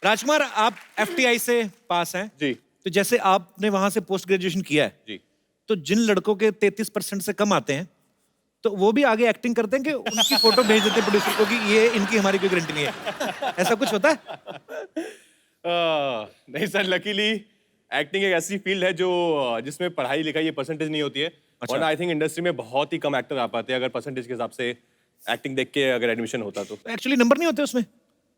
राजकुमार, आप FTI से पास हैं जी तो जैसे आपने वहां से पोस्ट ग्रेजुएशन किया है जी। तो जिन लड़कों के 33% से कम आते हैं तो वो भी आगे एक्टिंग करते हैं कि उनकी फोटो भेज देते हैं प्रोड्यूसर को कि ये इनकी हमारी कोई गारंटी नहीं है, ऐसा कुछ होता है? नहीं सर, लकीली एक्टिंग एक ऐसी फील्ड है जो जिसमें पढ़ाई लिखाई ये परसेंटेज नहीं होती है। अच्छा। वरना आई थिंक इंडस्ट्री में बहुत ही कम एक्टर आ पाते हैं अगर परसेंटेज के हिसाब से एक्टिंग देख के अगर एडमिशन होता तो। एक्चुअली नंबर नहीं होते उसमें?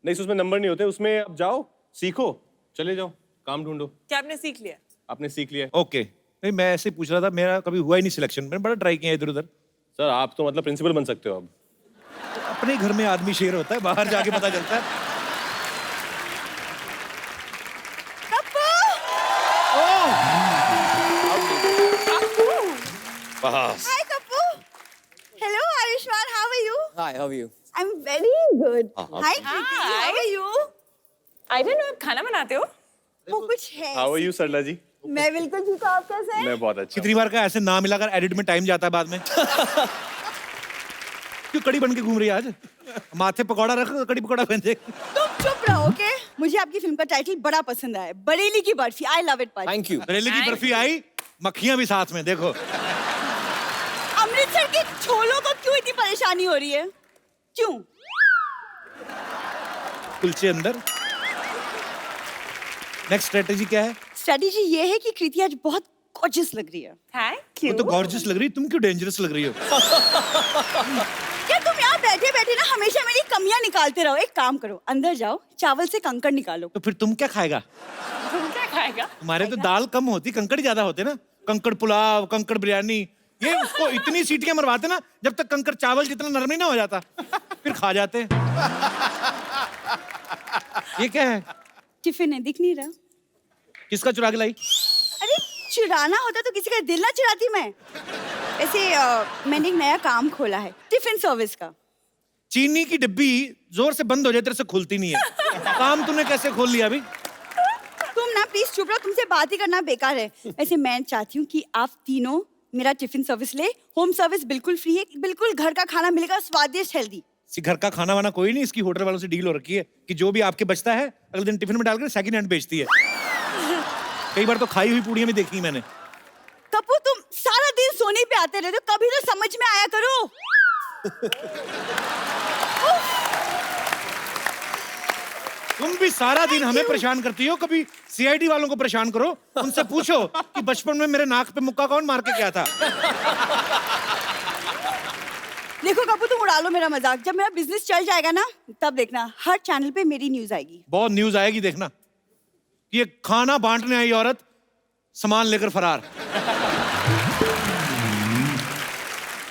नहीं, उसमें नंबर नहीं होते, उसमें आप जाओ, सीखो, चले जाओ, काम ढूंढो। क्या आपने सीख लिया? आपने सीख लिया। ओके, नहीं मैं ऐसे ही पूछ रहा था, मेरा कभी हुआ ही नहीं सिलेक्शन, मैंने बड़ा ट्राई किया इधर उधर। सर आप तो मतलब प्रिंसिपल बन सकते हो अब। अपने घर में आदमी शेर होता है, बाहर जाके पता चलता है। बस। Hi, Kappu. Hello, Ayushman. How are you? Hi, how are you? I'm very good. Hi, Kriti. Hi. How are you? I don't know, आप खाना बनाते हो? वो कुछ है. हाउ आर यू सरला जी? मैं बिल्कुल ठीक हूँ. आप कैसे हैं? मैं बहुत अच्छा। कितनी बार का ऐसे नाम मिलाकर एडिट में टाइम जाता है बाद में। क्यों कड़ी बन के घूम रही है आज? माथे पकौड़ा रख, कड़ी पकौड़ा बन जाए। तुम चुप रहो, ओके? मुझे आपकी फिल्म का टाइटल बड़ा पसंद आया. बरेली की barfi. I love it. Thank you. Bareilly की बर्फी आई, मक्खियां भी साथ में, देखो। अमृतसर के छोलों को क्यों इतनी परेशानी हो रही है? क्यों? कुलचे अंदर। नेक्स्ट स्ट्रेटेजी क्या है? स्ट्रेटेजी ये है कि कृति आज बहुत गॉर्जियस लग रही है. थैंक वो यू। तो गॉर्जियस लग रही है, तुम क्यों डेंजरस लग रही हो? क्या तुम यहाँ बैठे बैठे ना हमेशा मेरी कमियां निकालते रहो? एक काम करो, अंदर जाओ, चावल से कंकड़ निकालो. तो फिर तुम क्या खाएगा? तुम क्या खाएगा? तुम्हारे तो दाल कम होती, कंकड़ ज्यादा होते ना। कंकड़ पुलाव, कंकड़ बिरयानी, ये उसको इतनी सीटियां मरवाते ना जब तक कंकड़ चावल जितना नरम ही ना हो जाता, फिर खा जाते हैं। ये क्या है? टिफिन है, दिख नहीं रहा? किसका चुरा के लाई? अरे चुराना होता तो किसी का दिल ना चुराती मैं. ऐसे मैंने एक नया काम खोला है, टिफिन सर्विस का. चीनी की डिब्बी जोर से बंद हो जाए तेरे से खुलती नहीं है। काम तूने कैसे खोल लिया अभी? तुम ना प्लीज चुप रहो, तुमसे बात ही करना बेकार है. ऐसे मैं चाहती हूँ कि आप तीनों मेरा टिफिन सर्विस ले. होम सर्विस बिल्कुल फ्री है, बिल्कुल घर का खाना मिलेगा, स्वादिष्ट, हेल्दी. घर का खाना वाना कोई नहीं, इसकी होटल वालों से डील हो रखी है कि जो भी आपके बचता है अगले दिन टिफिन में डालकर सेकंड हैंड बेचती है। कई बार तो खाई हुई पूड़ियां भी देखी मैंने। कपूर, तुम सारा दिन सोने पे आते रहते हो, कभी तो समझ में आया करो. तुम भी सारा दिन हमें परेशान करती हो, कभी CID वालों को परेशान करो, उनसे पूछो कि बचपन में मेरे नाक पे मुक्का कौन मार के गया था। देखो कपूर, तुम उड़ा लो मेरा मजाक. जब मेरा बिजनेस चल जाएगा ना, तब देखना हर चैनल पे मेरी न्यूज आएगी. बहुत न्यूज आएगी, देखना। ये खाना बांटने आई औरत सामान लेकर फरार।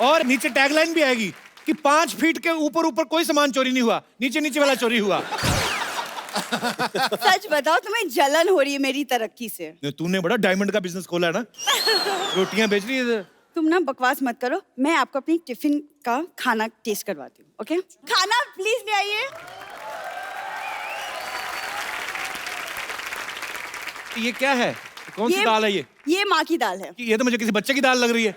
और नीचे टैगलाइन भी आएगी कि 5 फीट के ऊपर ऊपर कोई सामान चोरी नहीं हुआ, नीचे नीचे वाला चोरी हुआ। सच बताओ, तुम्हें जलन हो रही है मेरी तरक्की से? तूने बड़ा डायमंड का बिजनेस खोला है ना, रोटियां बेच रही है। तुम ना बकवास मत करो, मैं आपको अपनी टिफिन का खाना टेस्ट करवाती हूँ, ओके? खाना प्लीज ले आइए. ये क्या है? कौन सी दाल है ये? ये माँ की दाल है. ये तो मुझे किसी बच्चे की दाल लग रही है। एक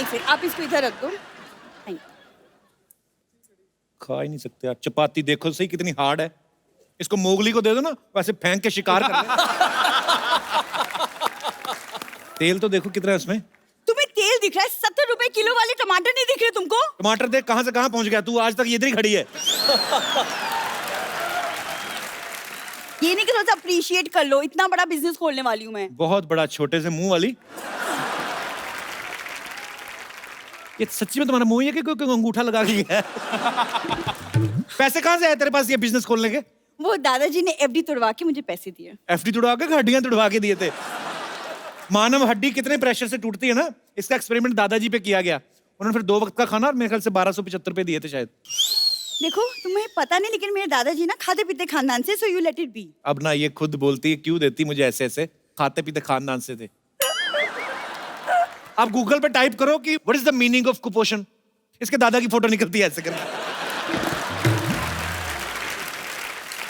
सेकंड, आप इसको इधर रख दो. Thank you. खा ही नहीं सकते आप। चपाती देखो सही कितनी हार्ड है, इसको मोगली को दे दो ना, वैसे फेंक के शिकार कर ले। तेल तो देखो कितना है इसमें। तुम्हें तेल दिख रहा है? 70 रुपए किलो वाले टमाटर नहीं दिख रहे तुमको? टमाटर देख कहां से कहां पहुंच गया तू, आज तक इधर ही खड़ी है। ये नहीं कि थोड़ा सा अप्रिशिएट कर लो, इतना बड़ा बिजनेस खोलने वाली हूँ मैं. बहुत बड़ा, छोटे से मुंह वाली। ये सच्ची में तुम्हारा मुंह ही है कि कोई अंगूठा लगा के गया है? पैसे कहां से आए तेरे पास ये बिजनेस खोलने के? वो दादाजी ने FD तुड़वा के मुझे पैसे दिए. FD तुड़वा के, हड्डियां तुड़वा के दिए थे। मानव हड्डी कितने प्रेशर से टूटती है ना, इसका एक्सपेरिमेंट दादाजी पे किया गया। उन्होंने फिर 2 वक्त का खाना और मेरे ख्याल से 1275 रुपए दिए थे शायद। देखो तुम्हें पता नहीं, लेकिन मेरे दादाजी ना खाते पीते खानदान से, so you let it be. अब ना ये खुद बोलती है, क्यों देती मुझे ऐसे ऐसे, खाते पीते खानदान से थे। आप गूगल पे टाइप करो कि what is the meaning of कुपोषण, इसके दादा की फोटो निकलती है ऐसे करके।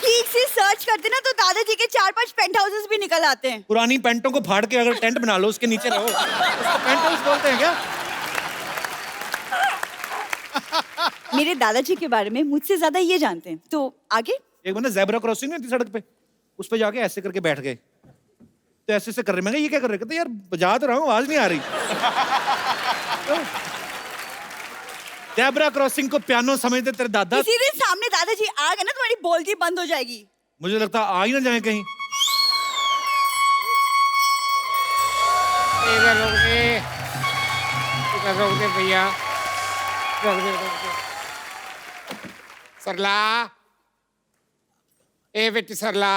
ठीक से सर्च करते ना तो दादाजी के 4-5 पेंट हाउसेस भी निकल आते हैं. पुरानी पैंटों को फाड़ के अगर टेंट बना लो, उसके नीचे रहो, उसको पेंट हाउस बोलते हैं क्या? मेरे दादाजी के बारे में मुझसे ज्यादा ये जानते हैं, तो आगे एक बंदा ज़ेब्रा क्रॉसिंग नहीं होती सड़क पे, उस पे जाके ऐसे करके बैठ गए, तो ऐसे ऐसे कर रहे, मैं कहा, ये क्या कर रहे? कहते यार बजा तो रहा हूँ, आवाज नहीं आ रही। ज़ेब्रा क्रॉसिंग को पियानो समझते तेरे दादा। किसी दिन सामने दादाजी आ गए ना तुम्हारी बोलती बंद हो जाएगी। मुझे लगता आ ही ना जाए कहीं। इधर रोक दे भैया, रोक दे। सरला, ए बेटी सरला।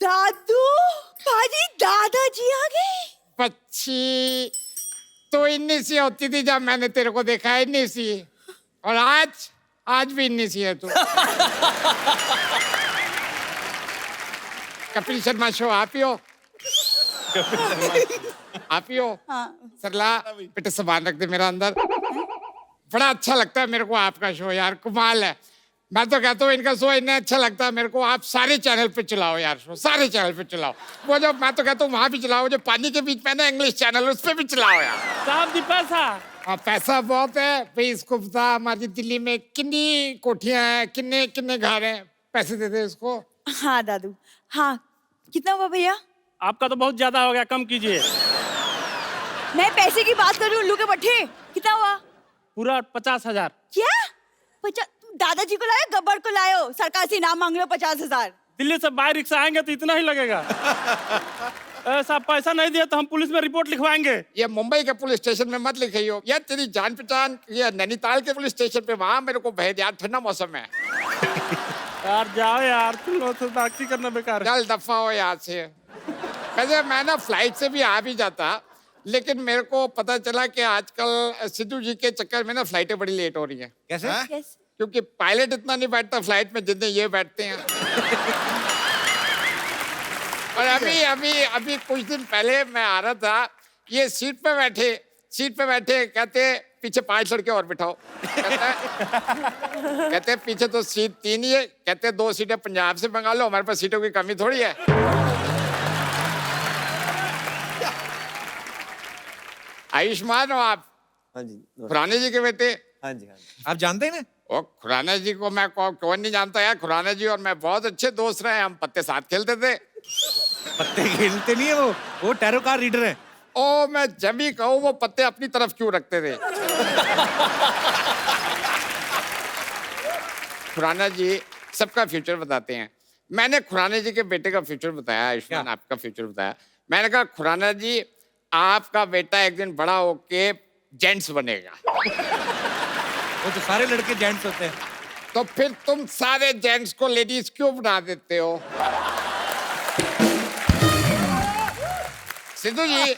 दादू भाजी दादाजी आ गए। बच्ची तो इन्नी सी होती थी जब मैंने तेरे को देखा है, इन्नी सी, और आज भी इन्नी सी है तू। कपिल शर्मा शो आप ही हो? आप ही हो? हाँ। सरला बेटे सामान रख दे मेरा अंदर। बड़ा अच्छा लगता है मेरे को आपका शो यार, कमाल है। मैं तो कहता हूँ इनका शो इतना अच्छा लगता है मेरे को, आप सारे चैनल पे चलाओ यार शो, सारे चैनल पे चलाओ। वो जो मैं तो कहता हूँ वहां भी चलाओ, जो पानी के बीच में ना इंग्लिश चैनल, उस पे भी चलाओ यार। साहब दी पैसा। हाँ पैसा बहुत है भाई। इसको बता हमारी दिल्ली में कितनी कोठियां हैं, कितने कितने घर हैं, पैसे दे दे इसको। हाँ दादू, हाँ कितना हुआ भैया? आपका तो बहुत ज्यादा हो गया, कम कीजिए। मैं पैसे की बात कर रही हूँ, उल्लू के पट्टे। कितना हुआ? पूरा 50,000। क्या 50? दादाजी को लायो, गब्बर को लायो, सरकार से इनाम मांग लो 50,000। दिल्ली से बाय रिक्शा आएंगे तो इतना ही लगेगा। ऐसा पैसा नहीं दिया तो हम पुलिस में रिपोर्ट लिखवाएंगे। ये मुंबई के पुलिस स्टेशन में मत लिखाइयो यार, तेरी जान पहचान ये नैनीताल के पुलिस स्टेशन पे, वहां मेरे को भेज यार, ठंडा मौसम है। यार जाओ यार, तुम लोग से बातचीत करना बेकार है। चल दफा हो यहाँ से। वैसे मैं ना फ्लाइट से भी आ भी जाता, लेकिन मेरे को पता चला कि आजकल सिद्धू जी के चक्कर में ना फ्लाइटें बड़ी लेट हो रही हैं। कैसे? Yes. क्योंकि पायलट इतना नहीं बैठता फ्लाइट में जितने ये बैठते हैं। और अभी कुछ दिन पहले मैं आ रहा था, ये सीट पे बैठे कहते पीछे 5 लड़के और बिठाओ। कहते पीछे तो सीट 3 ही है, कहते 2 सीटें पंजाब से मंगा लो, हमारे पास सीटों की कमी थोड़ी है। आयुष्मान हो आप? हाँ जी। खुराना जी के बेटे? हाँ जी, हाँ जी। आप जानते हैं ना? ओ खुराना जी को मैं कौन नहीं जानता यार। खुराना जी और मैं बहुत अच्छे दोस्त रहे, हम पत्ते साथ खेलते थे। पत्ते खेलते नहीं है वो टैरो कार्ड रीडर है। ओ मैं जब ही कहूँ वो पत्ते अपनी तरफ क्यों रखते थे। खुराना जी सबका फ्यूचर बताते हैं। मैंने खुराना जी के बेटे का फ्यूचर बताया, आयुष्मान आपका फ्यूचर बताया। मैंने कहा खुराना जी आपका बेटा एक दिन बड़ा होके जेंट्स बनेगा। वो तो सारे लड़के जेंट्स होते हैं। तो फिर तुम सारे जेंट्स को लेडीज क्यों बना देते हो? सिद्धू जी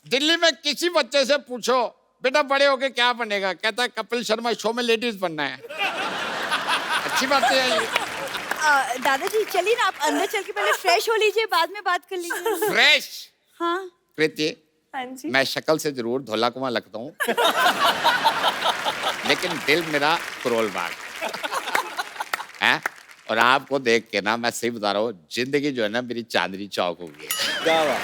दिल्ली में किसी बच्चे से पूछो बेटा बड़े होके क्या बनेगा, कहता है कपिल शर्मा शो में लेडीज बनना है। अच्छी बात है ये। दादाजी चलिए ना, आप अंदर चल के पहले फ्रेश हो लीजिए, बाद में बात कर लीजिए। फ्रेश? हाँ कृति हाँ जी। मैं शक्ल से जरूर धोला कुआं लगता हूँ, लेकिन दिल मेरा करोल बाग है। और आपको देख के ना मैं सही बता रहा हूँ, जिंदगी जो है ना मेरी चांदनी चौक हो गई। क्या बात।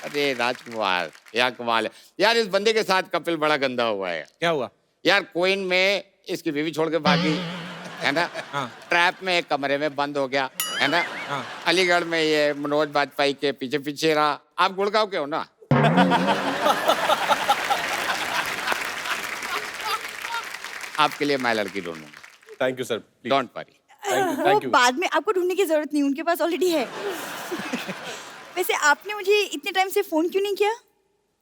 अरे राजकुमार यार कमाल है यार, इस बंदे के साथ कपिल बड़ा गंदा हुआ है। क्या हुआ? यार कोइन में इसकी बीवी छोड़ के भागी है ना। हाँ। ट्रैप में एक कमरे में बंद हो गया है ना। हाँ। अलीगढ़ में ये मनोज बाजपेयी के पीछे पीछे रहा। आप गुड़गांव के हो ना? आपके लिए मैं लड़की ढूंढूंगा। Thank you sir, please. Don't worry. वो thank you. बाद में आपको ढूंढने की जरूरत नहीं, उनके पास ऑलरेडी है। वैसे आपने मुझे इतने टाइम से फोन क्यों नहीं किया?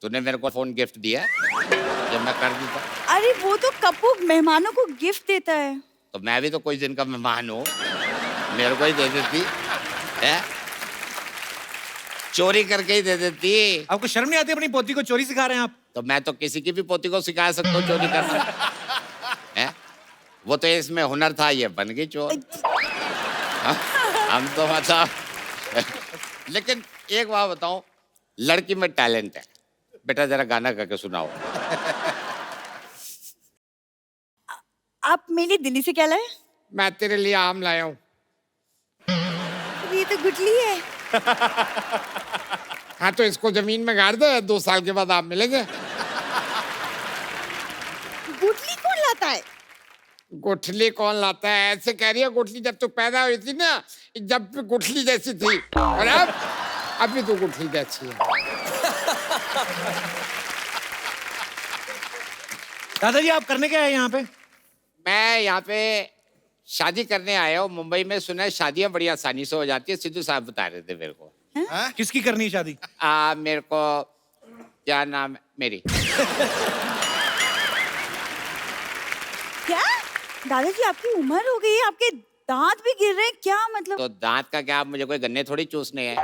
तूने मेरे को फोन गिफ्ट दिया जब मैं कर देता। अरे वो तो कप्पू मेहमानों को गिफ्ट देता है। तो मैं भी तो कुछ दिन का मेहमान हूँ, मेरे को ही दे देती है, चोरी करके ही दे देती। आपको शर्म नहीं आती? अपनी पोती को चोरी सिखा रहे हैं आप। तो मैं तो किसी की भी पोती को सिखा सकता हूँ चोरी करना है। वो तो इसमें हुनर था, ये बन गई चोर। हाँ? हम तो मतलब लेकिन एक बात बताऊं, लड़की में टैलेंट है। बेटा जरा गाना गा के सुनाओ। आप मेरे लिए दिल्ली से क्या लाए? मैं तेरे लिए आम लाया हूँ। ये तो गुटली है। हाँ तो इसको जमीन में गाड़ दे, 2 साल के बाद आम मिलेंगे। गुटली कौन लाता है? गुठली कौन लाता है? ऐसे कह रही है गुठली जब तू पैदा हुई थी ना, जब गुठली जैसी थी, और अब अभी तू गुठली जैसी है। दादाजी आप करने क्या है यहाँ पे? मैं यहाँ पे शादी करने आया हूँ मुंबई में। सुना है शादियां बड़ी आसानी से हो जाती है, सिद्धू साहब बता रहे थे मेरे को। किसकी करनी है शादी? मेरे को क्या नाम है मेरी। क्या दादाजी आपकी उम्र हो गई है, आपके दांत भी गिर रहे हैं, क्या मतलब? तो दांत का क्या, मुझे कोई गन्ने थोड़ी चूसने हैं?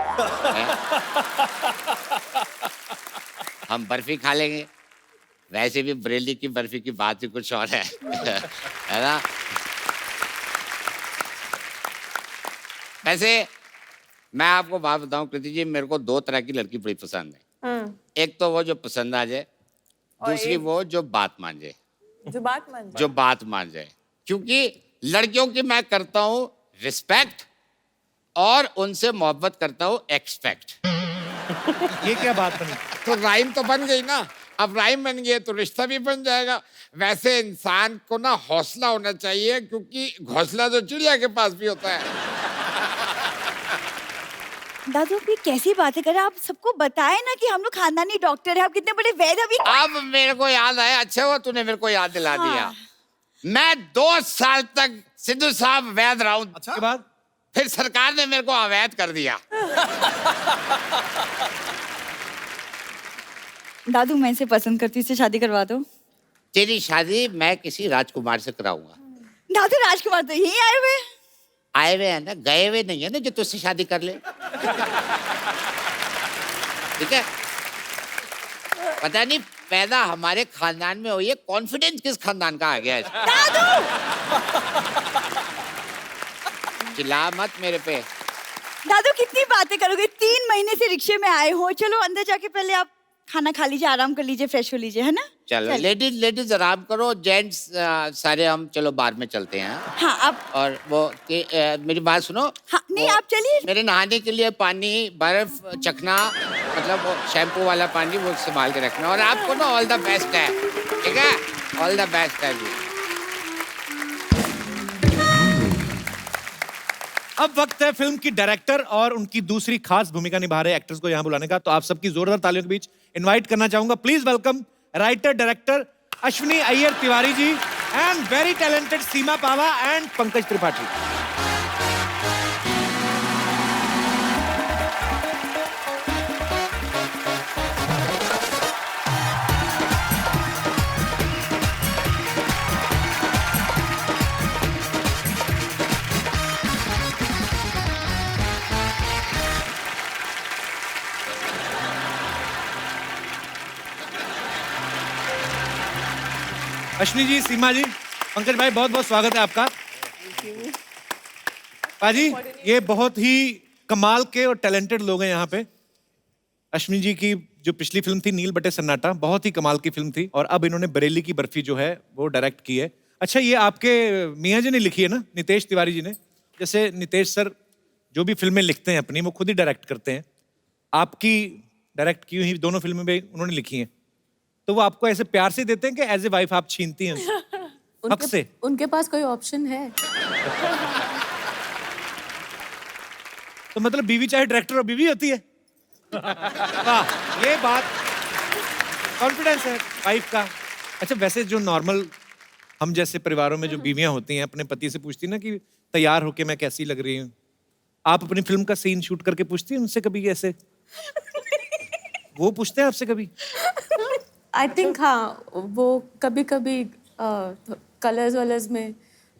हम बर्फी खा लेंगे। वैसे भी बरेली की बर्फी की बात ही कुछ और है। है ना? वैसे मैं आपको बात बताऊं कृति जी, मेरे को 2 तरह की लड़की बड़ी पसंद है। एक तो वो जो पसंद आ जाए, और दूसरी एक- वो जो बात मान जाए। जो बात मान जाए। जो बात मान जाए, क्योंकि लड़कियों की मैं करता हूँ रिस्पेक्ट और उनसे मोहब्बत करता हूँ एक्सपेक्ट। ये क्या बात बनी? तो राइम तो बन गई ना। अब राइम बन गई है तो रिश्ता भी बन जाएगा। वैसे इंसान को ना हौसला होना चाहिए, क्योंकि घोंसला तो चिड़िया के पास भी होता है। दादू आप ये कैसी बातें कर रहे हैं? आप सबको बताए ना कि हम लोग खानदानी डॉक्टर हैं, आप कितने बड़े वैद्य अभी। अब मेरे को याद आया, अच्छा हुआ तूने मेरे को याद दिला दिया। मैं 2 साल तक सिद्धू साहब वैद रहा हूं, के बाद फिर सरकार ने मेरे को अवैध कर दिया। दादू मैं इसे पसंद करती हूँ, इससे शादी करवा दो। तेरी शादी मैं किसी राजकुमार से कराऊंगा। दादू राजकुमार तो यही आए हुए हैं। आए हुए हैं ना, गए हुए नहीं है ना, जो तुझसे शादी कर ले। ठीक है? पता नहीं पैदा हमारे खानदान में हुई है, कॉन्फिडेंस किस खानदान का आ गया है? चिल्ला मत मेरे पे। दादू कितनी बातें करोगे? 3 महीने से रिक्शे में आए हो, चलो अंदर जाके पहले आप खाना खा लीजिए, आराम कर लीजिए, फ्रेश हो लीजिए, है ना? चलो लेडीज आराम करो, जेंट्स सारे हम चलो बाहर में चलते हैं। हाँ आप। और वो मेरी बात सुनो। हाँ नहीं वो आप चलिए। मेरे नहाने के लिए पानी, बर्फ, चखना, मतलब वो शैम्पू वाला पानी वो संभाल के रखना। और आपको ना ऑल द बेस्ट है, ठीक है? ऑल द बेस्ट है जी। अब वक्त है फिल्म की डायरेक्टर और उनकी दूसरी खास भूमिका निभा रहे एक्टर्स को यहाँ बुलाने का। तो आप सबकी जोरदार तालियों के बीच इनवाइट करना चाहूंगा। Please welcome writer director Ashwini Iyer Tiwari ji and very talented Seema Pahwa and Pankaj Tripathi. Ashwini ji, Seema ji, Pankaj भाई, बहुत बहुत स्वागत है आपका। पाजी, ये बहुत ही कमाल के और टैलेंटेड लोग हैं यहाँ पे। अश्विनी जी की जो पिछली फिल्म थी नील बटे सन्नाटा, बहुत ही कमाल की फिल्म थी, और अब इन्होंने बरेली की बर्फी जो है वो डायरेक्ट की है। अच्छा, ये आपके मियाँ जी ने लिखी है ना, नितेश तिवारी जी ने? जैसे नितेश सर जो भी फिल्में लिखते हैं अपनी, वो खुद ही डायरेक्ट करते हैं। आपकी डायरेक्ट की हुई दोनों फिल्में भी उन्होंने लिखी हैं, तो वो आपको ऐसे प्यार से देते हैं कि एज ए वाइफ आप छीनती हैं हक से? उनके पास कोई ऑप्शन है? तो मतलब बीवी चाहे डायरेक्टर और बीवी होती है? वाह, ये बात कॉन्फिडेंस है वाइफ का। अच्छा, वैसे जो नॉर्मल हम जैसे परिवारों में जो बीवियां होती हैं अपने पति से पूछती ना कि तैयार होके मैं कैसी लग रही हूँ, आप अपनी फिल्म का सीन शूट करके पूछती हैं उनसे कभी ऐसे? वो पूछते हैं आपसे कभी? आई थिंक हाँ, वो कभी कभी कलर्स वलर्स में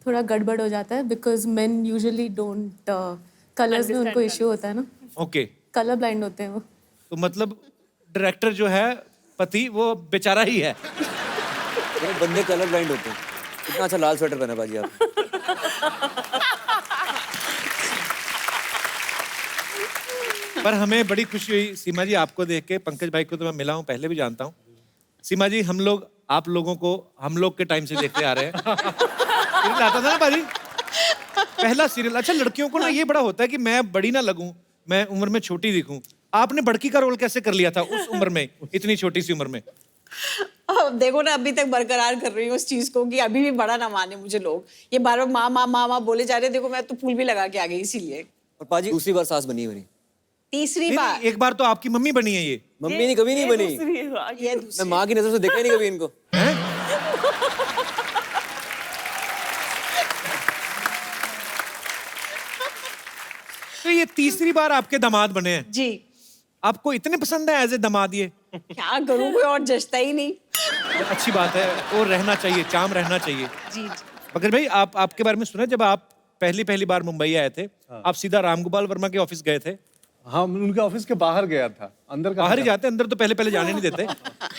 थोड़ा गड़बड़ हो जाता है, because main usually don't, colours में उनको इश्यू होता है ना, ओके। कलर ब्लाइंड होते हैं वो। तो मतलब डायरेक्टर जो है पति, वो बेचारा ही है। ये बंदे कलर ब्लाइंड होते हैं। इतना अच्छा लाल स्वेटर पहना बाजी आप। पर हमें बड़ी खुशी हुई सीमा जी आपको देख के। पंकज भाई को तो मैं मिला हूँ, पहले भी जानता हूँ। सीमा जी, हम लोग आप लोगों को हम लोग के टाइम से देखते आ रहे हैं। सीरियल आता था ना बाजी, पहला सीरियल। अच्छा, लड़कियों को ना ये बड़ा होता है कि मैं बड़ी ना लगूं, मैं उम्र में छोटी दिखूं। आपने बड़की का रोल कैसे कर लिया था उस उम्र में, इतनी छोटी सी उम्र में? देखो ना, अभी तक बरकरार कर रही हूँ उस चीज को कि अभी भी बड़ा ना माने मुझे लोग। ये बार बार माँ माँ माँ माँ बोले जा रहे हैं। देखो मैं तो फूल भी लगा के आ गई इसीलिए। और पाजी दूसरी बार सास बनी है मेरी। तीसरी नहीं, बार। नहीं, एक बार तो आपकी मम्मी बनी है ये। मम्मी नहीं कभी नहीं बनी। ये दूसरी। मैं माँ की नजर से देखा ही नहीं कभी इनको। तो ये तीसरी बार आपके दामाद बने हैं। जी। आपको इतने पसंद है एज ए दामाद ये? क्या करूँ, कोई और जचता ही नहीं। अच्छी बात है, और रहना चाहिए, चाम रहना चाहिए। जी जी। मगर भाई आपके बारे में सुना, जब आप पहली बार मुंबई आए थे, आप सीधा रामगोपाल वर्मा के ऑफिस गए थे। हाँ, उनके ऑफिस के बाहर गया था, अंदर का बाहर ही जाते, अंदर तो पहले जाने नहीं देते।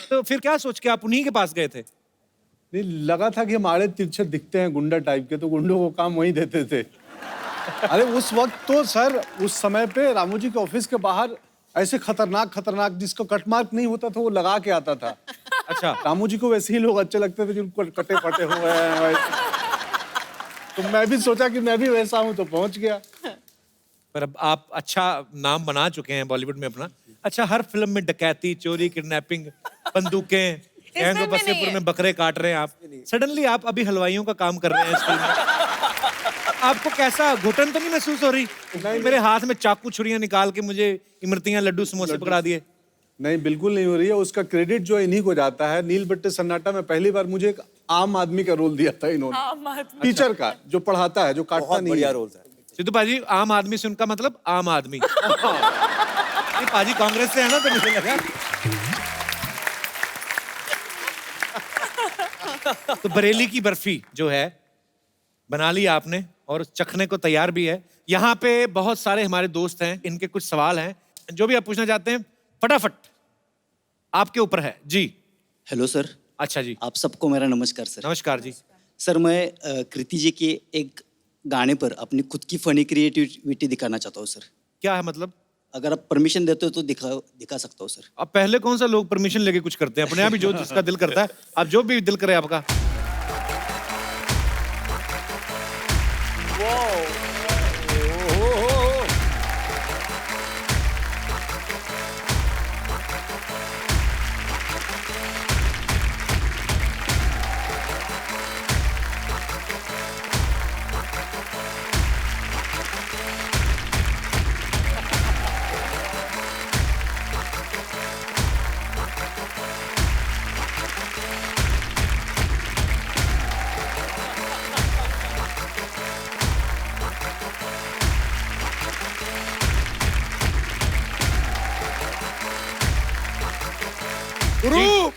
तो फिर क्या सोच के आप उन्हीं के पास गए थे? नहीं, लगा था कि हम आड़े तिरछे दिखते हैं गुंडा टाइप के, तो गुंडों को काम वहीं देते थे। अरे उस वक्त तो सर, उस समय पे रामू जी के ऑफिस के बाहर ऐसे खतरनाक जिसको कट मार्क नहीं होता था वो लगा के आता था। अच्छा। रामू जी को वैसे ही लोग अच्छे लगते थे जिनको कटे फटे हुए हैं। तो मैं भी सोचा कि मैं भी वैसा हूँ, तो पहुंच गया। पर अब आप अच्छा नाम बना चुके हैं बॉलीवुड में अपना। अच्छा, हर फिल्म में डकैती, चोरी, किडनैपिंग, बंदूकें, गैंग ऑफ वासेपुर में बकरे काट रहे हैं आप। सडनली आप अभी हलवाइयों का काम कर रहे हैं इस फिल्म में। आपको कैसा घुटन तो नहीं महसूस हो रही? मेरे हाथ में चाकू छुरियां निकाल के मुझे इमरतियां, लड्डू, समोसे पकड़ा दिए। नहीं, बिल्कुल नहीं हो रही है। उसका क्रेडिट जो इन्हीं को जाता है। नील बट्टे सन्नाटा में पहली बार मुझे एक आम आदमी का रोल दिया था इन्होंने, टीचर का, जो पढ़ाता है, जो काटता बहुत नहीं बढ़िया है। रोल था। सिद्धू पाजी, आम आदमी से उनका मतलब आम आदमी। ये पाजी कांग्रेस से है ना, तो मुझे लगा। तो बरेली की बर्फी जो है बना ली आपने और चखने को तैयार भी है। यहाँ पे बहुत सारे हमारे दोस्त हैं, इनके कुछ सवाल हैं जो भी आप पूछना चाहते हैं फटाफट आपके ऊपर है जी। Hello sir. अच्छा जी, आप सबको मेरा नमस्कार सर। नमस्कार जी। सर, मैं कृति जी के एक गाने पर अपनी खुद की फनी क्रिएटिविटी दिखाना चाहता हूँ सर। क्या है मतलब? अगर आप परमिशन देते हो तो दिखा सकता हूँ सर। अब पहले कौन सा लोग परमिशन लेके कुछ करते हैं? अपने आप ही जो जिसका दिल करता है, आप जो भी दिल करे आपका। गुरु,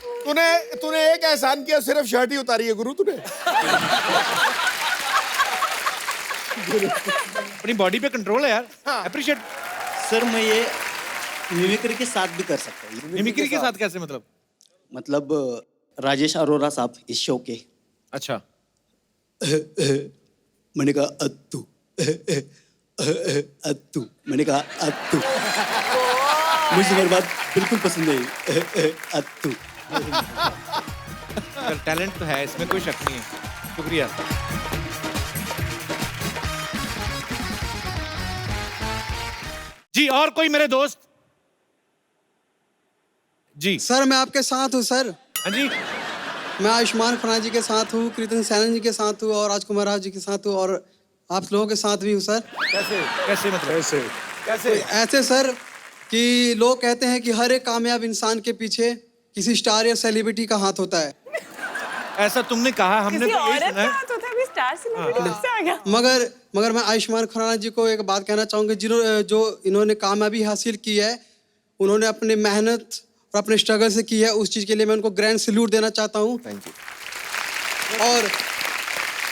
तूने एक एहसान किया, सिर्फ शर्ट ही उतारी है गुरु तूने। अपनी बॉडी पे कंट्रोल है यार, अप्रिशिएट। सर, मैं ये मिमिक्री के साथ भी कर सकता हूँ। मिमिक्री के साथ कैसे मतलब? मतलब राजेश अरोरा साहब इस शो के। अच्छा। मैंने कहा अत्तू, अत्तू, मैंने कहा अत्तू। मुझे तुम्हारी बात बिल्कुल पसंद नहीं, अत्तू। टैलेंट तो है, इसमें कोई शक नहीं है। शुक्रिया। जी, और कोई मेरे दोस्त? जी सर, मैं आपके साथ हूँ सर। हाँ जी। मैं आयुष्मान खुराना जी के साथ हूँ, कृतिन सैनन जी के साथ हूँ और राजकुमार राव जी के साथ हूँ और आप लोगों के साथ भी हूँ सर। कैसे मतलब? कैसे? ऐसे सर कि लोग कहते हैं कि हर एक कामयाब इंसान के पीछे किसी स्टार या सेलिब्रिटी का हाथ होता है। ऐसा तुमने कहा, हमने किसी तो यही औरत सुना का है। हाथ होता है, अभी स्टार सेलिब्रिटी से आ गया। मगर मैं आयुष्मान खुराना जी को एक बात कहना चाहूँगा, जो इन्होंने कामयाबी हासिल की है, उन्होंने अपनी मेहनत और अपने स्ट्रगल से की है। उस चीज़ के लिए मैं उनको ग्रैंड सैल्यूट देना चाहता हूँ। Thank you.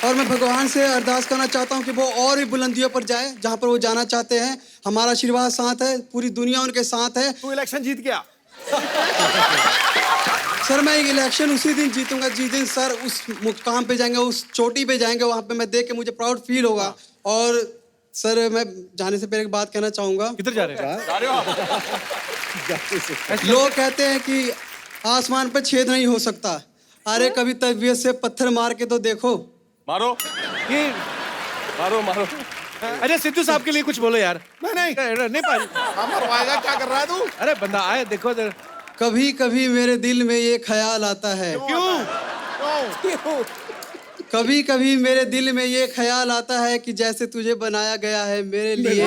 और मैं भगवान से अरदास करना चाहता हूँ कि वो और भी बुलंदियों पर जाए जहाँ पर वो जाना चाहते हैं। हमारा आशीर्वाद साथ है, पूरी दुनिया उनके साथ है। तू इलेक्शन जीत गया। सर, मैं इलेक्शन उसी दिन जीतूंगा जिस दिन सर उस मुकाम पे जाएंगे, उस चोटी पे जाएंगे, वहाँ पे मैं देख के मुझे प्राउड फील होगा। और सर, मैं जाने से पहले एक बात कहना चाहूँगा। किधर जा रहे हैं? लोग कहते हैं कि आसमान पे छेद नहीं हो सकता। अरे कभी तबीयत से पत्थर मार के तो देखो। मारो, ये मारो, मारो। अरे सिद्धू साहब के लिए कुछ बोलो यार। नहीं नहीं पाजी। मरवाएगा, क्या कर रहा है तू? अरे बंदा आए, देखो कभी कभी मेरे दिल में ये ख्याल आता है, कभी कभी मेरे दिल में ये ख्याल आता है कि जैसे तुझे बनाया गया है मेरे लिए।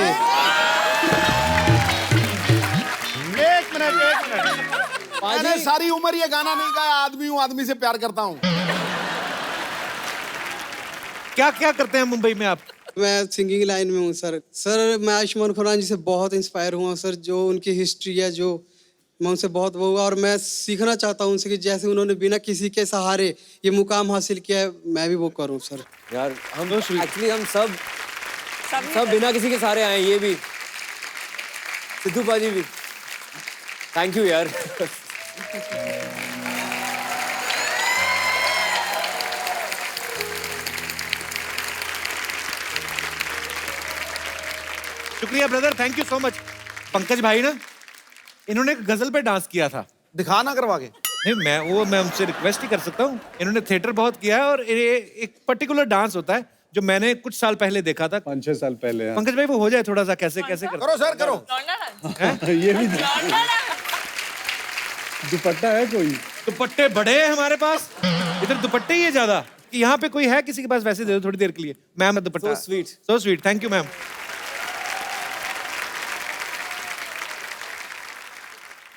एक मिनट मैंने सारी उम्र ये गाना नहीं गाया, आदमी हूँ, आदमी से प्यार करता हूँ। क्या क्या करते हैं मुंबई में आप? मैं सिंगिंग लाइन में हूँ सर। सर मैं आयुष्मान खुराना जी से बहुत इंस्पायर हुआ हूँ सर, जो उनकी हिस्ट्री है, जो मैं उनसे बहुत वो हुआ और मैं सीखना चाहता हूँ उनसे कि जैसे उन्होंने बिना किसी के सहारे ये मुकाम हासिल किया है, मैं भी वो करूँ सर। यार हम एक्चुअली हम सब बिना किसी के सहारे आए हैं, ये भी सिद्धू पाजी भी। थैंक यू यार। शुक्रिया brother, thank you so much. Pankaj भाई ना, इन्होंने एक गजल पे डांस किया था। दिखाना करवा के। नहीं मैं उनसे रिक्वेस्ट ही कर सकता हूँ। इन्होंने थिएटर बहुत किया है और ये एक पर्टिकुलर डांस होता है जो मैंने कुछ साल पहले देखा था। 5-6 साल पहले। हाँ। पंकज भाई वो हो जाए थोड़ा सा, कैसे कैसे करते? करो सर करो। ये भी दुपट्टा है कोई? दुपट्टे बड़े हैं हमारे पास, इधर दुपट्टे ही है ज्यादा। कि यहाँ पे कोई है किसी के पास? वैसे दे दो थोड़ी देर के लिए। Ma'am dupatta. So sweet, thank you ma'am.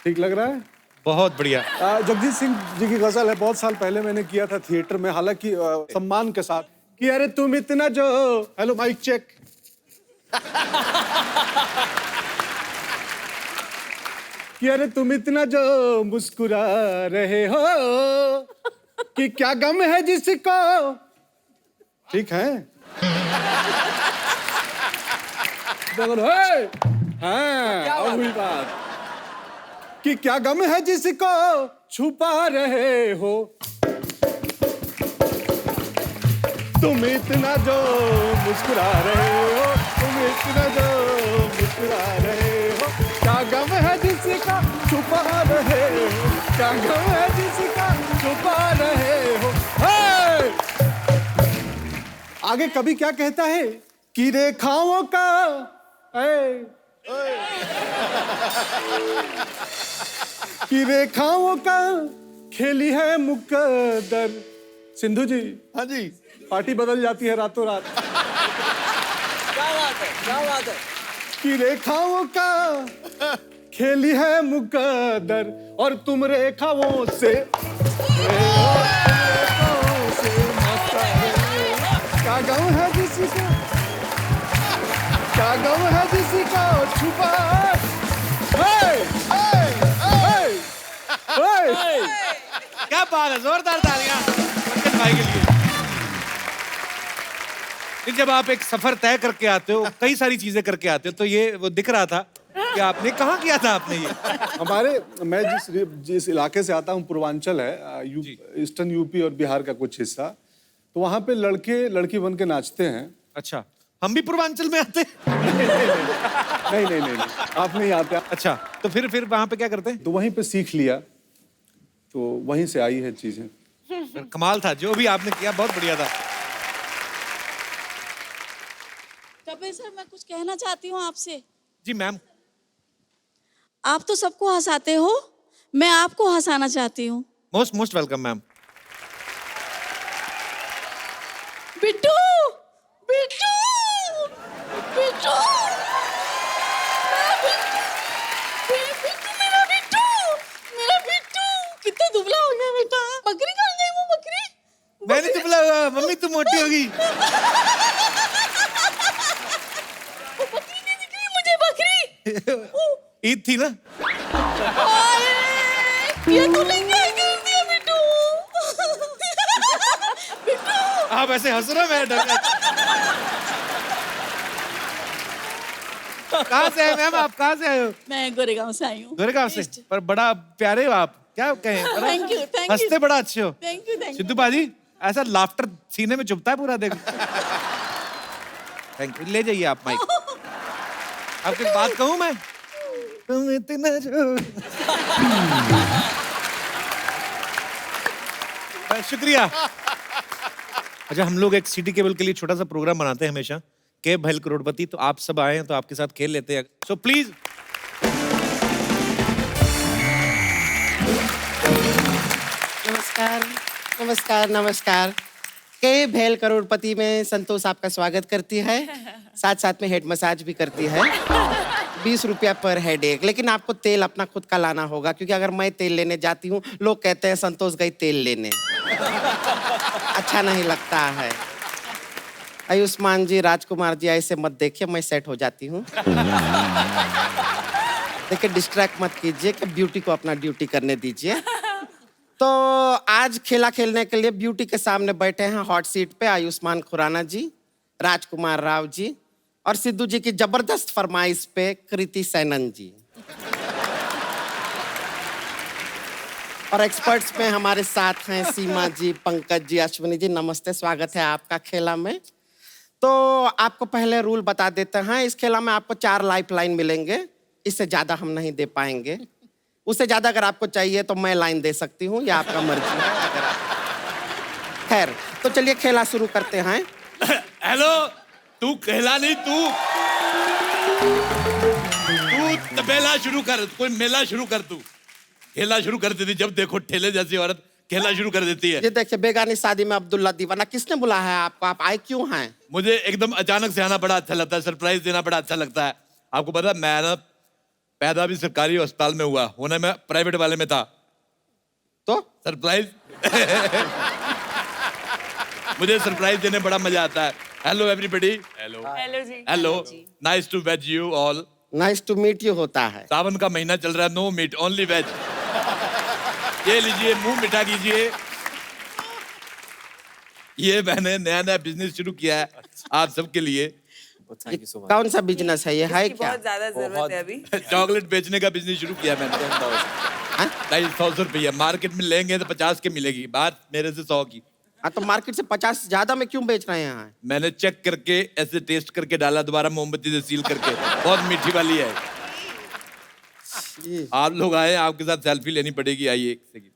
ठीक लग रहा है? बहुत बढ़िया। जगजीत सिंह जी की गजल है, बहुत साल पहले मैंने किया था थिएटर में, हालांकि सम्मान के साथ कि अरे तुम इतना जो, हेलो माइक चेक, कि अरे तुम इतना जो मुस्कुरा रहे हो कि क्या गम है जिसको। ठीक है? हाँ, अब हुई बात कि क्या गम है जिसको छुपा रहे हो, तुम इतना जो मुस्कुरा रहे हो, तुम इतना जो मुस्कुरा रहे हो, क्या गम है जिसका छुपा रहे हो, क्या गम है जिसका छुपा रहे हो। आगे कभी क्या कहता है कि रेखाओं का कि रेखाओं का खेली है मुकद्दर। सिंधु जी। हाँ जी। पार्टी बदल जाती है रातों रात। क्या बात है, क्या बात है। कि रेखाओं का खेली है मुकद्दर और तुम रेखाओं से क्या गम है जिसको, क्या गम है जिसको छुपा। क्या बात है, जोरदार तालियां पंकज भाई के लिए। जब आप एक सफर तय करके आते हो, कई सारी चीजें करके आते हो, तो ये वो दिख रहा था कि आपने कहाँ किया था आपने ये? हमारे मैं जिस इलाके से आता हूँ, पूर्वांचल है, ईस्टर्न यूपी और बिहार का कुछ हिस्सा, तो वहाँ पे लड़के लड़की बन के नाचते हैं। अच्छा, हम भी पूर्वांचल में आते हैं? नहीं, आप नहीं आते। अच्छा, तो फिर वहाँ पे क्या करते हैं? तो वहीं पे सीख लिया, तो वहीं से आई है चीजें। कमाल था जो भी आपने किया, बहुत बढ़िया था। कपिल सर, मैं कुछ कहना चाहती हूँ आपसे। जी मैम। आप तो सबको हंसाते हो, मैं आपको हंसाना चाहती हूँ। Most welcome ma'am. Bittu, Bittu, Bittu, मेरा बिट्टू, मेरा बिट्टू कितना दुबला हो गया बेटा। बकरी कहाँ गई वो बकरी? मैं नहीं दुबला हुआ, मम्मी तुम मोटी होगी। वो बकरी नहीं दिख रही मुझे, बकरी। ईद थी ना? ये तो नहीं क्या कर दिया बिट्टू। बिट्टू आप ऐसे हंस रहे हो, मैं डर गया। कहाँ से हैं मैम आप, कहाँ से आए हो? मैं गोरेगांव से आई हूँ। गोरेगांव से? पर बड़ा प्यारे हो आप, क्या कहें? Thank you, thank you. हंसते बड़ा अच्छे हो। Thank you, thank you. Sidhu बाजी, ऐसा लाफ्टर सीने में चुभता है पूरा, देखो। थैंक यू, ले जाइए आप माइक। आपकी बात कहूँ मैं? तुम इतना जो शुक्रिया। अच्छा, हम लोग एक सिटी केबल के लिए छोटा सा प्रोग्राम बनाते हैं हमेशा, के भैल करोड़पति, तो आप सब आए हैं तो आपके साथ खेल लेते हैं, सो प्लीज। नमस्कार नमस्कार। के भेल करोड़पति में संतोष आपका स्वागत करती है, साथ साथ में हेड मसाज भी करती है। 20 रुपया पर हेड एक, लेकिन आपको तेल अपना खुद का लाना होगा, क्योंकि अगर मैं तेल लेने जाती हूँ लोग कहते हैं संतोष गई तेल लेने। अच्छा नहीं लगता है। आयुष्मान जी, राजकुमार जी, ऐसे मत देखिए, मैं सेट हो जाती हूँ। देखिए डिस्ट्रैक्ट मत कीजिए, कि ब्यूटी को अपना ड्यूटी करने दीजिए। तो आज खेला खेलने के लिए ब्यूटी के सामने बैठे हैं हॉट सीट पे आयुष्मान खुराना जी, राजकुमार राव जी और सिद्धू जी की जबरदस्त फरमाइश पे कृति सैनन जी। और एक्सपर्ट्स में हमारे साथ हैं सीमा जी, पंकज जी, अश्विनी जी। नमस्ते, स्वागत है आपका खेला में। तो आपको पहले रूल बता देते हैं। इस खेला में आपको 4 लाइफ लाइन मिलेंगे, इससे ज्यादा हम नहीं दे पाएंगे। उससे ज्यादा अगर आपको चाहिए तो मैं लाइन दे सकती हूँ, या आपका मर्जी है। अगर खैर, तो चलिए खेला शुरू करते हैं। हेलो, तू खेला नहीं, तू तबेला शुरू कर, कोई मेला शुरू कर। तू खेला शुरू कर देती, जब देखो ठेले जैसी औरत खेला शुरू कर देती है। ये देखिए, बेगानी शादी में अब्दुल्ला दीवाना, किसने बुलाया है आपको? आप आए क्यों हैं? मुझे एकदम अचानक से आना बड़ा अच्छा लगता है, सरप्राइज देना बड़ा अच्छा लगता है। आपको पता है, मैं ना पैदा भी सरकारी अस्पताल में हुआ, होने में प्राइवेट वाले में था। तो सरप्राइज मुझे सरप्राइज देने बड़ा मजा आता है। Hello everybody. हेलो हेलो जी। Hello, nice to wage you all. Nice to meet you होता है। सावन का महीना चल रहा है, नो मीट ओनली वेज। ये लीजिए, मुंह मिठा कीजिए। ये मैंने नया नया बिजनेस शुरू किया है आप सबके लिए। कौन सा बिजनेस है ये? है क्या? बहुत ज्यादा जरूरत है अभी। चॉकलेट बेचने का बिजनेस शुरू किया मैंने। 250 रुपया, मार्केट में लेंगे तो 50 की मिलेगी, बात मेरे से 100 की। हाँ, तो मार्केट से 50 ज्यादा में क्यों बेच रहे हैं? मैंने चेक करके ऐसे टेस्ट करके डाला, दोबारा मोमबत्ती से सील करके। बहुत मीठी वाली है। आप लोग आए, आपके साथ सेल्फी लेनी पड़ेगी। आइए एक सेकंड।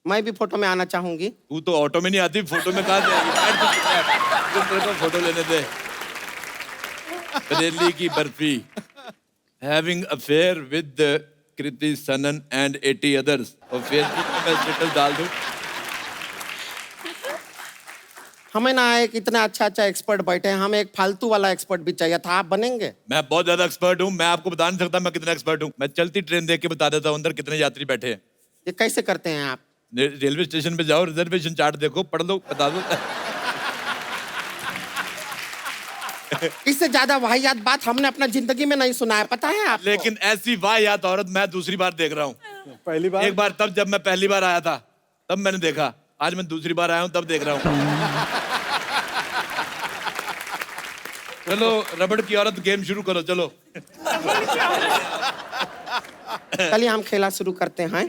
मैं भी फोटो में आना चाहूंगी। तू तो ऑटो में नहीं आती, फोटो में कहाँ जाएगी? तेरे को फोटो लेने दे। बरेली की barfi. Having affair with Kriti Sanon and 80 others। और फेसबुक पे मैं स्टेटस डाल दूं। हमें ना एक इतना अच्छा एक्सपर्ट बैठे हैं, हमें एक फालतू वाला एक्सपर्ट भी चाहिए था। आप बनेंगे? मैं बहुत ज्यादा एक्सपर्ट हूँ, मैं आपको बता नहीं सकता मैं कितना एक्सपर्ट हूँ। मैं चलती ट्रेन देख के बता देता हूँ अंदर कितने यात्री बैठे हैं। ये कैसे करते हैं आप? रेलवे स्टेशन पे जाओ, रिजर्वेशन चार्ट देखो, पढ़ लो, बता दो। इससे ज्यादा वाहियात बात हमने अपना जिंदगी में नहीं सुना है, पता है आपको? लेकिन ऐसी वाहियात औरत मैं दूसरी बार देख रहा हूँ। पहली बार? एक बार तब जब मैं पहली बार आया था तब मैंने देखा, आज मैं दूसरी बार आया हूँ तब देख रहा हूँ। चलो रबड़ की औरत गेम शुरू करो, चलो। चलिए हम खेला शुरू करते हैं।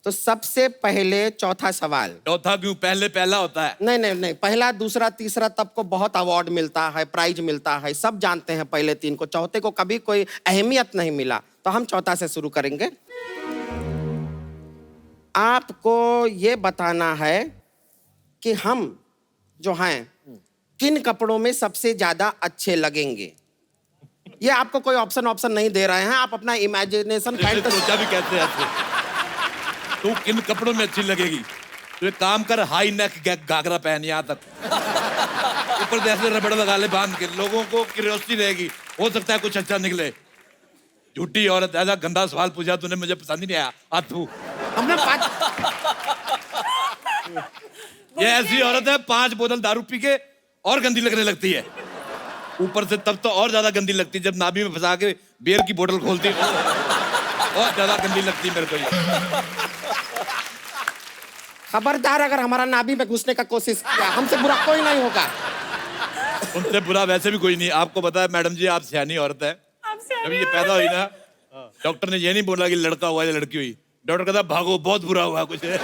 तो सबसे पहले चौथा सवाल। चौथा क्यों? पहले पहला होता है। नहीं, पहला दूसरा तीसरा तब को बहुत अवार्ड मिलता है, प्राइज मिलता है, सब जानते हैं पहले 3 को। चौथे को कभी कोई अहमियत नहीं मिला, तो हम चौथा से शुरू करेंगे। आपको ये बताना है कि हम जो हैं किन कपड़ों में सबसे ज्यादा अच्छे लगेंगे। ये आपको कोई ऑप्शन नहीं दे रहे हैं, आप अपना इमेजिनेशन सोचा भी कहते हैं। तू किन कपड़ों में अच्छी लगेगी? तो एक काम कर, हाई नेक घाघरा पहन यहाँ तक, ऊपर से ऐसे रबड़ लगा ले बांध के, लोगों को क्यूरियोसिटी रहेगी, हो सकता है कुछ अच्छा निकले। झूठी औरत, ऐसा गंदा सवाल पूछा तूने, मुझे पसंद ही नहीं आया। आतू हमने ये ऐसी औरत है 5 बोतल दारू पी के और गंदी लगने लगती है, ऊपर से तब तो और ज्यादा गंदी लगती है जब नाभि में फंसा के बियर की बोतल खोलती है, बहुत ज्यादा गंदी लगती है मेरे को। खबरदार, अगर हमारा नाभि में घुसने का कोशिश किया, हमसे बुरा कोई नहीं होगा। उनसे बुरा वैसे भी कोई नहीं। आपको पता है मैडम जी, आप सियानी औरत है। जब ये पैदा हुई ना, डॉक्टर ने ये नहीं बोला कि लड़का हुआ या लड़की हुई, डॉक्टर कहता भागो बहुत बुरा हुआ कुछ है।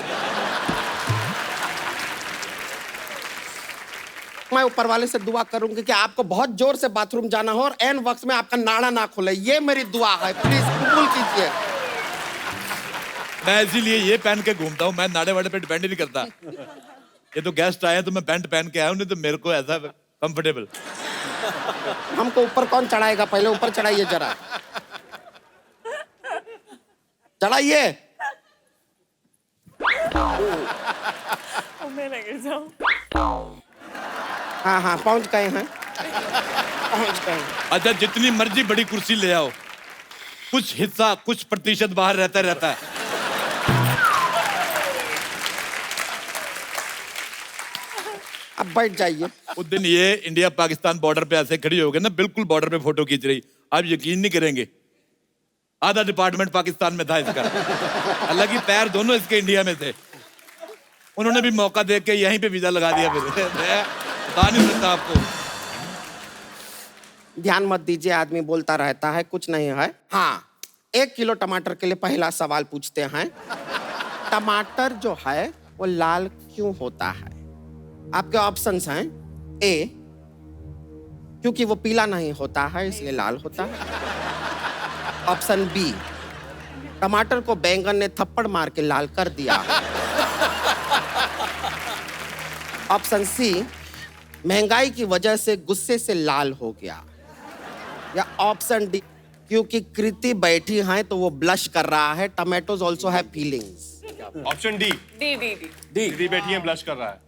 मैं ऊपर वाले से दुआ करूंगी कि आपको बहुत जोर से बाथरूम जाना हो और एन वक्त में आपका नाड़ा ना खुले, ये मेरी दुआ है, प्लीज कबूल कीजिए। मैं इसीलिए ये पहन के घूमता हूँ, मैं नाड़े वाड़े पे डिपेंड नहीं करता। ये तो गेस्ट आए तो मैं पैंट पहन के आया हूँ, नहीं तो मेरे को ऐसा कंफर्टेबल। हमको ऊपर कौन चढ़ाएगा? पहले ऊपर चढ़ाइए जरा, चढ़ाइए। मैं ना गिर जाऊं। हाँ हाँ पहुंच गए हैं, पहुंच गए हैं। अच्छा जितनी मर्जी बड़ी कुर्सी ले आओ, कुछ हिस्सा कुछ प्रतिशत बाहर रहता है। अब बैठ जाइए। उस दिन ये इंडिया पाकिस्तान बॉर्डर पे ऐसे खड़ी हो गई ना, बिल्कुल बॉर्डर पे फोटो खींच रही, आप यकीन नहीं करेंगे आधा डिपार्टमेंट पाकिस्तान में था इसका। हालांकि पैर दोनों इसके इंडिया में थे। उन्होंने भी मौका देख के यहीं पे वीजा लगा दिया। फिर मैं बता नहीं सकता आपको। ध्यान मत दीजिए, आदमी बोलता रहता है, कुछ नहीं है। हाँ, 1 किलो टमाटर के लिए पहला सवाल पूछते हैं। टमाटर जो है वो लाल क्यों होता है? आपके ऑप्शंस हैं। ए, क्योंकि वो पीला नहीं होता है इसलिए लाल होता है। ऑप्शन बी, टमाटर को बैंगन ने थप्पड़ मार के लाल कर दिया। ऑप्शन सी, महंगाई की वजह से गुस्से से लाल हो गया। या ऑप्शन डी, क्योंकि कृति बैठी है तो वो ब्लश कर रहा है। Tomatoes also have feelings. Option D. D D बैठी है, ब्लश कर रहा है।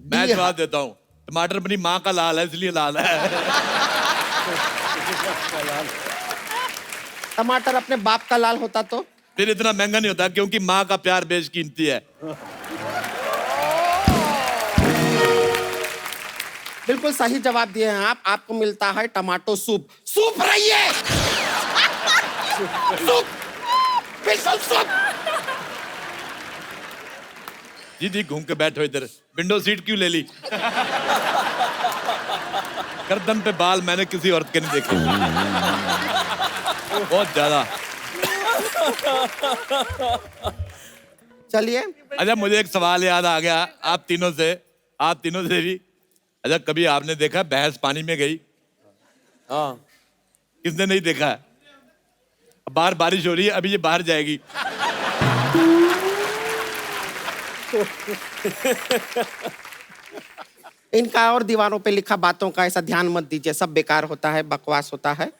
मैं जवाब देता हूँ, टमाटर अपनी माँ का लाल है इसलिए लाल है। टमाटर अपने बाप का लाल होता तो फिर इतना महंगा नहीं होता, क्योंकि माँ का प्यार बेशकीमती है। बिल्कुल सही जवाब दिए हैं आप। आपको मिलता है टमाटो सूप। सूप रहिए, सूप, बिल्कुल सूप। दीदी घूम के बैठो इधर, विंडो सीट क्यों ले ली? गर्दन पे बाल मैंने किसी औरत के नहीं देखे, बहुत ज्यादा। चलिए। अच्छा मुझे एक सवाल याद आ गया आप तीनों से भी। अच्छा कभी आपने देखा भैंस पानी में गई? हाँ। किसने नहीं देखा है? बाहर बारिश हो रही है, अभी ये बाहर जाएगी। इनका और दीवारों पे लिखा बातों का ऐसा ध्यान मत दीजिए, सब बेकार होता है, बकवास होता है।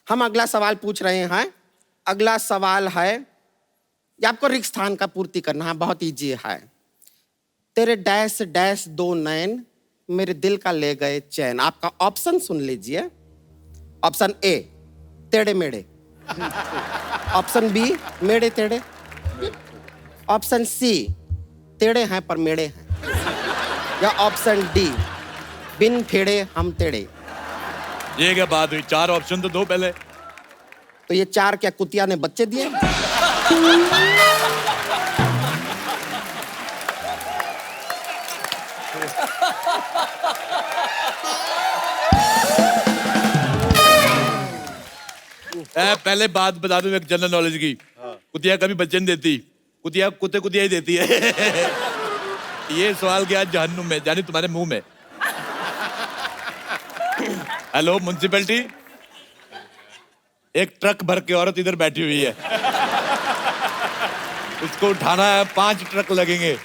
हम अगला सवाल पूछ रहे हैं। अगला सवाल है, ये आपको रिक्त स्थान का पूर्ति करना है, बहुत इजी है। तेरे डैश डैश 2 नैन मेरे दिल का ले गए चैन। आपका ऑप्शन सुन लीजिए। ऑप्शन ए, टेढ़े मेढ़े। ऑप्शन बी, मेढ़े टेढ़े। ऑप्शन सी, टेढ़े हैं पर मेढ़े हैं। या ऑप्शन डी, बिन फेड़े हम टेढ़े। ये क्या बात हुई? 4 ऑप्शन तो दो पहले। तो ये 4 क्या कुतिया ने बच्चे दिए? पहले बात बता दूं एक जनरल नॉलेज की। कुतिया कभी बच्चे नहीं देती, कुतिया कुतिया ही देती है। ये सवाल क्या जहन्नुम में, जानी तुम्हारे मुंह में। हेलो म्युनिसिपैलिटी, एक ट्रक भर के औरत इधर बैठी हुई है, उसको उठाना है, 5 ट्रक लगेंगे।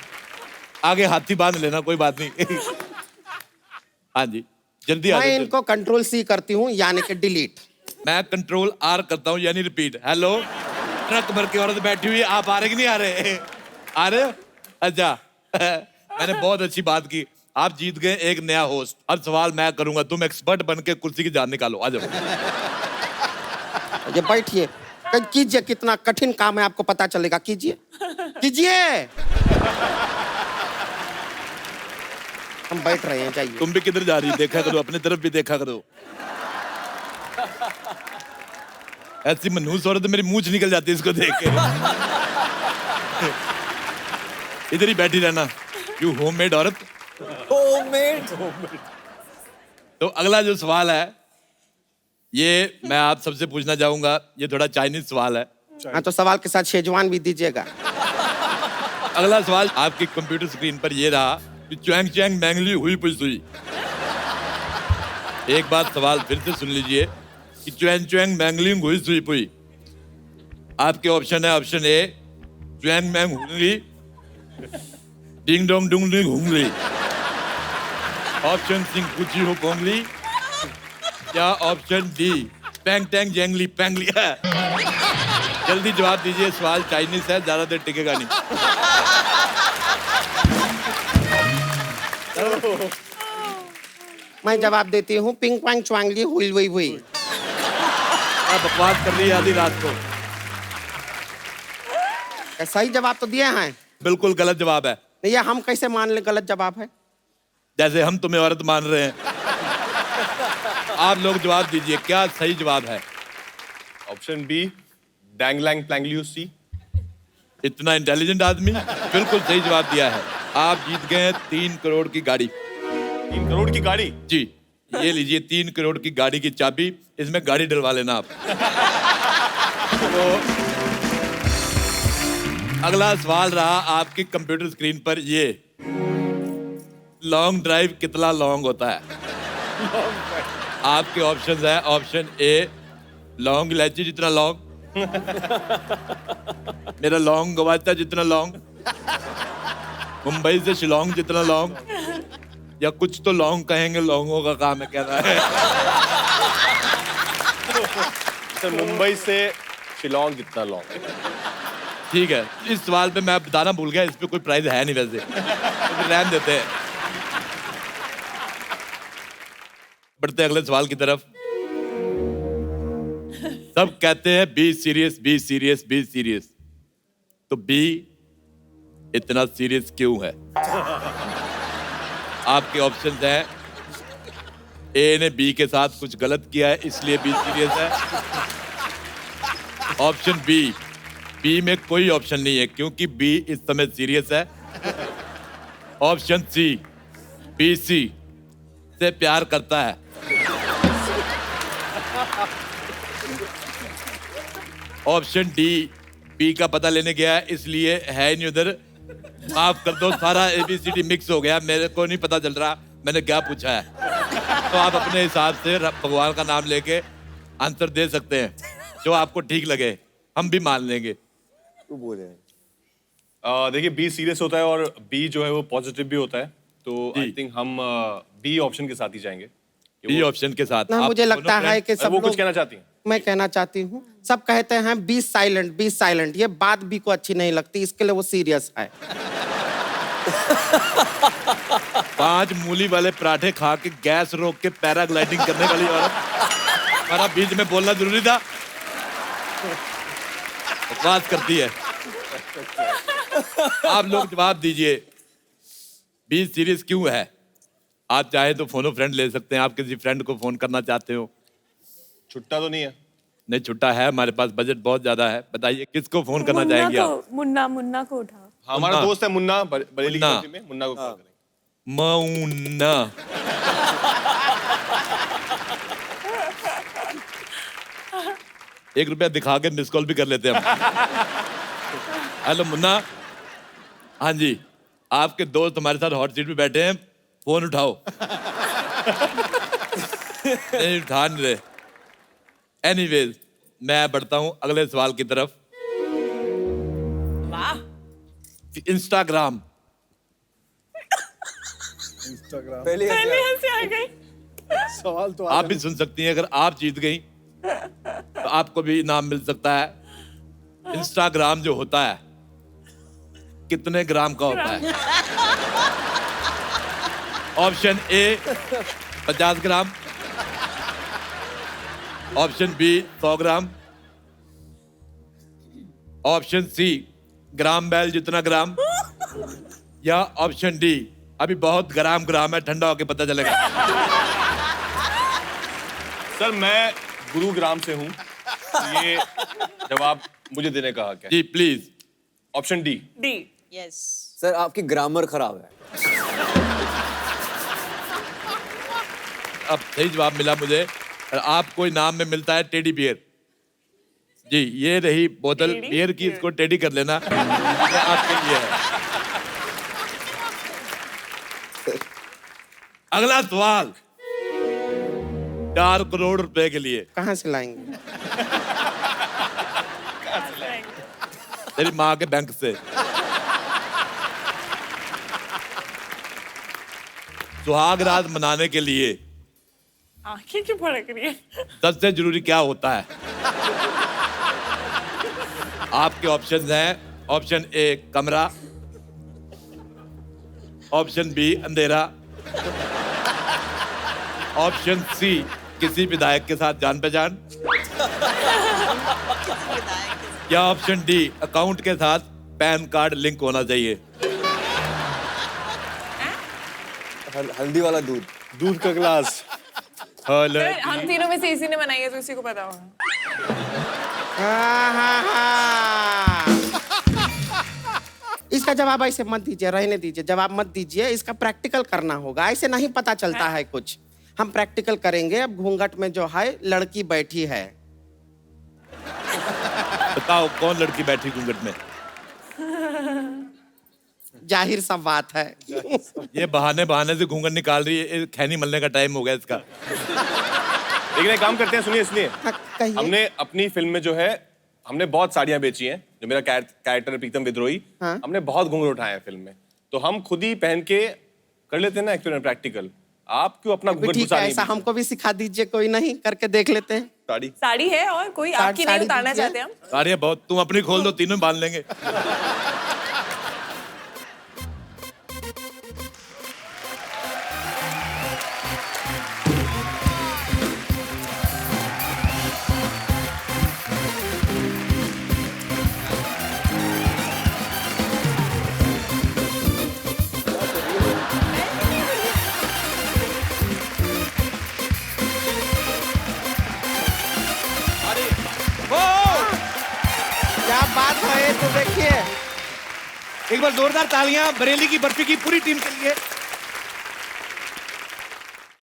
आगे हाथी बांध लेना, कोई बात नहीं। हाँ जी जल्दी आ मैं जाओ। इनको कंट्रोल सी करती हूँ, यानी कि डिलीट। मैं कंट्रोल आर करता हूँ, यानी रिपीट। हेलो, ट्रक भर के औरत बैठी हुई, आप आ रहे कि नहीं आ रहे? आ रहे हो? अच्छा। मैंने बहुत अच्छी बात की, आप जीत गए एक नया होस्ट। अब सवाल मैं करूंगा, तुम एक्सपर्ट बन के कुर्सी की जान निकालो। आ जाओ। ये बैठिए, कीजिए, कितना कठिन काम है आपको पता चलेगा। कीजिए कीजिए। हम बैठ रहे हैं, जाइए। तुम भी किधर जा रही, देखा करो, अपने तरफ भी देखा करो। ऐसी मनहूस औरत मेरी मूंछ निकल जाती है इसको देख के। इधर ही बैठी रहना, यू होममेड औरत। होममेड। तो अगला जो सवाल है, ये मैं आप सबसे पूछना चाहूंगा। ये थोड़ा चाइनीज सवाल है। हाँ, तो सवाल के साथ शेजवान भी दीजिएगा। अगला सवाल आपकी कंप्यूटर स्क्रीन पर ये रहा कि च्वैंग च्वैंग मैंगली हुई पुई। एक बात सवाल फिर से सुन लीजिए कि च्वैंग च्वैंग मैंगलिंग हुई सुई पुई। आपके ऑप्शन है, ऑप्शन ए च्वैंग मैंग हुंगली, डिंग डोंग डुंग डिंग हुंगली। ऑप्शन सिंह कुची हो पोंगली, या ऑप्शन डी पैंग टैंग जैंगली पैंगली। जल्दी जवाब दीजिए, सवाल चाइनीज है, ज्यादा देर टिकेगा नहीं। मैं जवाब देती हूँ पिंग पांग च्वांगली हुई हुई हुई। क्या बकवास कर रही है आधी रात को? सही जवाब तो दिए हैं। बिल्कुल गलत जवाब है। नहीं, ये हम कैसे मान ले गलत जवाब है? जैसे हम तुम्हें औरत मान रहे हैं। आप लोग जवाब दीजिए, क्या सही जवाब है? ऑप्शन बी, डैंगलैंग प्लैंगलियो सी। इतना इंटेलिजेंट आदमी बिल्कुल सही जवाब दिया है। आप जीत गए हैं 3 करोड़ की गाड़ी। 3 करोड़ की गाड़ी? जी, ये लीजिए 3 करोड़ की गाड़ी की चाबी, इसमें गाड़ी डलवा लेना आप। तो अगला सवाल रहा आपकी कंप्यूटर स्क्रीन पर ये, लॉन्ग ड्राइव कितना लॉन्ग होता है? आपके ऑप्शंस है, ऑप्शन ए लॉन्ग इलायची जितना लॉन्ग, मेरा लॉन्ग गवाचा जितना लॉन्ग, मुंबई से शिलोंग जितना लॉन्ग, या कुछ तो लॉन्ग कहेंगे, लॉन्गों का काम है कहना है। सर मुंबई से शिलोंग जितना लॉन्ग। ठीक है, इस सवाल पे मैं बताना भूल गया, इस पे कोई प्राइज है नहीं वैसे, तो रहने देते हैं। बढ़ते अगले सवाल की तरफ। सब कहते हैं be serious, be serious, be serious, तो बी इतना सीरियस क्यों है? आपके ऑप्शन हैं, ए ने बी के साथ कुछ गलत किया है इसलिए बी सीरियस है। ऑप्शन बी में कोई ऑप्शन नहीं है क्योंकि बी इस समय सीरियस है। ऑप्शन सी, बी सी से प्यार करता है। ऑप्शन डी, बी का पता लेने गया है इसलिए है नहीं उधर। माफ कर दो, सारा ABCD मिक्स हो गया, मेरे को नहीं पता चल रहा मैंने क्या पूछा है। तो आप अपने हिसाब से भगवान का नाम लेके आंसर दे सकते हैं, जो आपको ठीक लगे, हम भी मान लेंगे। तू बोले। देखिए बी सीरियस होता है और बी जो है वो पॉजिटिव भी होता है, तो आई थिंक हम बी ऑप्शन के साथ ही जाएंगे। बी ऑप्शन के साथ ना, मुझे लगता है कि सब वो कुछ लोग, कहना चाहती हैं? मैं कहना चाहती हूँ, सब कहते हैं बी साइलेंट, बी साइलेंट, ये बात बी को अच्छी नहीं लगती, इसके लिए वो सीरियस है। 5 मूली वाले पराठे खा के गैस रोक के पैराग्लाइडिंग करने वाली औरत, हमारा बीच में बोलना जरूरी था? बात करती है। आप लोग जवाब दीजिए, बी सीरियस क्यों है? आप चाहे तो फोनो फ्रेंड ले सकते हैं, आप किसी फ्रेंड को फोन करना चाहते हो। छुट्टा तो नहीं है? नहीं, छुट्टा है, हमारे पास बजट बहुत ज्यादा है। बताइए किसको फोन करना चाहेंगे आप? मुन्ना को उठा। हमारा दोस्त है मुन्ना, बरेली की बस्ती में, मुन्ना को कॉल करेंगे। मुन्ना। ₹1 दिखा के मिस कॉल भी कर लेते हैं हम। हेलो मुन्ना। हाँ जी, आपके दोस्त हमारे साथ हॉट सीट पे बैठे हैं, फोन उठाओ। नहीं उठा नहीं रहे। एनीवेज, मैं बढ़ता हूं अगले सवाल की तरफ। वाह। इंस्टाग्राम। पहले हंसी आ गई। सवाल तो आप भी सुन सकती हैं, अगर आप जीत गई तो आपको भी इनाम मिल सकता है। इंस्टाग्राम जो होता है कितने ग्राम का होता है? Option A 50 gram, option B 100 gram, option C gram बैल जितना ग्राम, या ऑप्शन डी अभी बहुत ग्राम है, ठंडा होके पता चलेगा। सर मैं गुरुग्राम से हूँ, ये जवाब मुझे देने का हक है। जी please. Option D. D. Yes. Sir आपकी ग्रामर खराब है। अब सही जवाब मिला मुझे, और आपको इनाम में मिलता है टेडी बियर। जी, ये रही बोतल बियर की, इसको टेडी कर लेना, ये आपके लिए है। अगला सवाल 4 करोड़ रुपए के लिए। कहाँ से लाएंगे? तेरी माँ के बैंक से। सुहाग रात मनाने के लिए आंखें क्यों फड़क रही है? सबसे जरूरी क्या होता है? आपके ऑप्शन हैं, ऑप्शन ए कमरा, ऑप्शन बी अंधेरा, ऑप्शन सी, किसी विधायक के साथ जान पहचान, या ऑप्शन डी, अकाउंट के साथ पैन कार्ड लिंक होना चाहिए। हल्दी वाला दूध, दूध का गिलास। हम तीनों में से इसी ने बनाई है तो इसी को पता होगा। इसका जवाब ऐसे मत दीजिए, रहने दीजिए, जवाब मत दीजिए, इसका प्रैक्टिकल करना होगा, ऐसे नहीं पता चलता है कुछ। हम प्रैक्टिकल करेंगे। अब घूंघट में जो है लड़की बैठी है, बताओ कौन लड़की बैठी घूंघट में? जाहिर सा बात है। ये बहाने से घूंघट निकाल रही है, खैनी मलने का टाइम हो गया इसका। लेकिन एक काम करते हैं, सुनिए सुनिए, हमने अपनी फिल्म में जो है हमने बहुत साड़ियां बेची हैं। जो मेरा कैरेक्टर है प्रीतम विद्रोही, हमने बहुत घूंघट उठाए हैं फिल्म में, तो हम खुद ही पहन के कर लेते हैं ना एक्सपेरिमेंट प्रैक्टिकल। आप क्यों अपना घूंघट ठीक है, ऐसा हमको भी सिखा दीजिए, कोई नहीं, करके देख लेते हैं। साड़ी है और कोई आपकी नहीं उतारना चाहते हम? साड़ी बहुत, तुम अपनी खोल दो, तीनों बांध लेंगे। क्या बात है, तो देखिए एक बार जोरदार तालियां बरेली की बर्फी की पूरी टीम के लिए।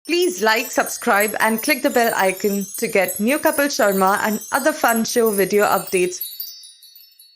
Please like, subscribe and click the bell icon to get new Kapil Sharma and other fun show video updates